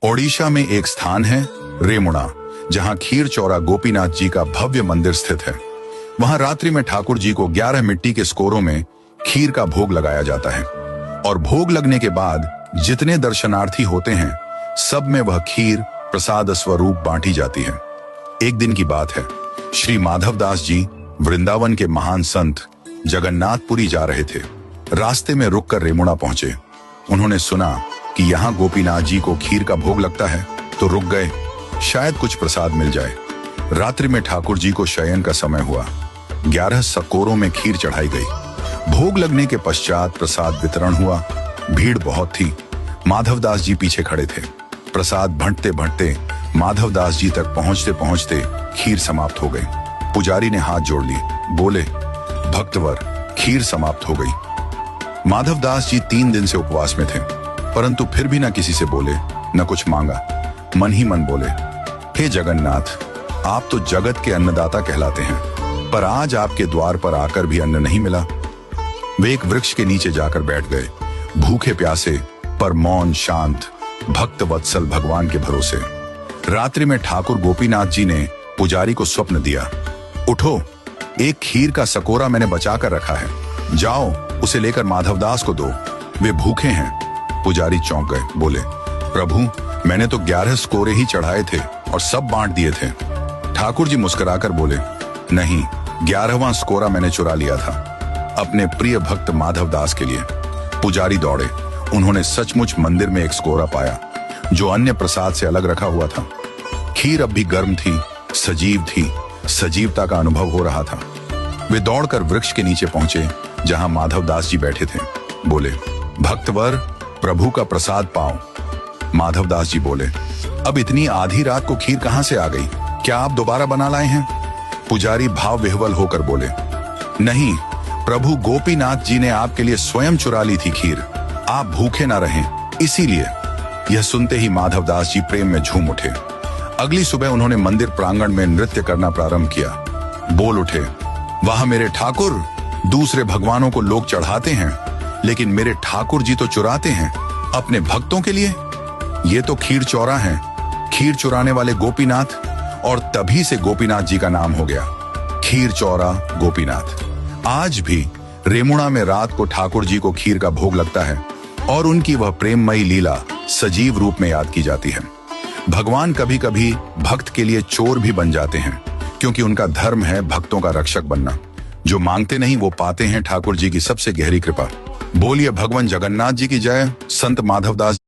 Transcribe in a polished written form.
ओडिशा में एक स्थान है रेमुणा, जहां खीर चौरा गोपीनाथ जी का भव्य मंदिर स्थित है। वहां रात्रि में ठाकुर जी को 11 मिट्टी के स्कोरों में खीर का भोग लगाया जाता है और भोग लगने के बाद जितने दर्शनार्थी होते हैं सब में वह खीर प्रसाद स्वरूप बांटी जाती है। एक दिन की बात है, श्री माधवदास जी वृंदावन के महान संत जगन्नाथपुरी जा रहे थे। रास्ते में रुककर रेमुणा पहुंचे। उन्होंने सुना कि यहाँ गोपीनाथ जी को खीर का भोग लगता है, तो रुक गए, शायद कुछ प्रसाद मिल जाए। रात्रि में ठाकुर जी को शयन का समय हुआ। 11 सकोरों में खीर चढ़ाई गई। भोग लगने के पश्चात प्रसाद वितरण हुआ। भीड़ बहुत थी। माधवदास जी पीछे खड़े थे। प्रसाद भंटते भंटते माधवदास जी तक पहुंचते पहुंचते खीर समाप्त हो गई। पुजारी ने हाथ जोड़ ली, बोले, भक्तवर, खीर समाप्त हो गई। माधवदास जी 3 दिन से उपवास में थे, परंतु फिर भी न किसी से बोले, न कुछ मांगा। मन ही मन बोले, हे जगन्नाथ, आप तो जगत के अन्नदाता कहलाते हैं, पर आज आपके द्वार पर आकर भी अन्न नहीं मिला। वे एक वृक्ष के नीचे जाकर बैठ गए, भूखे प्यासे पर मौन शांत भक्त वत्सल भगवान के भरोसे। रात्रि में ठाकुर गोपीनाथ जी ने पुजारी को स्वप्न दिया, उठो, एक खीर का सकोरा मैंने बचा कर रखा है, जाओ उसे लेकर माधवदास को दो, वे भूखे हैं। पुजारी चौंक गए, बोले, प्रभु, मैंने तो 11 स्कोरे ही चढ़ाए थे और सब बांट दिए थे। ठाकुर जी मुस्कुराकर बोले, नहीं, 11वां स्कोरा मैंने चुरा लिया था, अपने प्रिय भक्त माधवदास के लिए। पुजारी दौड़े। उन्होंने सचमुच मंदिर में एक स्कोरा पाया, जो अन्य प्रसाद से अलग रखा हुआ था। खीर अब भी गर्म थी, सजीव थी, सजीवता का अनुभव हो रहा था। वे दौड़कर वृक्ष के नीचे पहुंचे, जहां माधवदास जी बैठे थे। बोले, भक्तवर, प्रभु का प्रसाद पाओ। माधवदास जी बोले, अब इतनी आधी रात को खीर कहां से आ गई? क्या आप दोबारा बना लाए हैं? पुजारी भाव विह्वल होकर बोले, नहीं, प्रभु गोपीनाथ जी ने आपके लिए स्वयं चुरा ली थी खीर, आप भूखे ना रहें, इसीलिए। यह सुनते ही माधवदास जी प्रेम में झूम उठे। अगली सुबह उन्होंने मंदिर प्रांगण में नृत्य करना प्रारंभ किया। बोल उठे, वाह मेरे ठाकुर, दूसरे भगवानों को लोग चढ़ाते हैं, लेकिन मेरे ठाकुर जी तो चुराते हैं अपने भक्तों के लिए। ये तो खीर चौरा है, खीर चुराने वाले गोपीनाथ। और तभी से गोपीनाथ जी का नाम हो गया, खीर चौरा गोपीनाथ। आज भी रेमुणा में रात को ठाकुर जी को खीर का भोग लगता है और उनकी वह प्रेममयी लीला सजीव रूप में याद की जाती है। भगवान कभी कभी भक्त के लिए चोर भी बन जाते हैं, क्योंकि उनका धर्म है भक्तों का रक्षक बनना। जो मांगते नहीं वो पाते हैं ठाकुर जी की सबसे गहरी कृपा। बोलिए भगवान जगन्नाथ जी की जय। संत माधवदास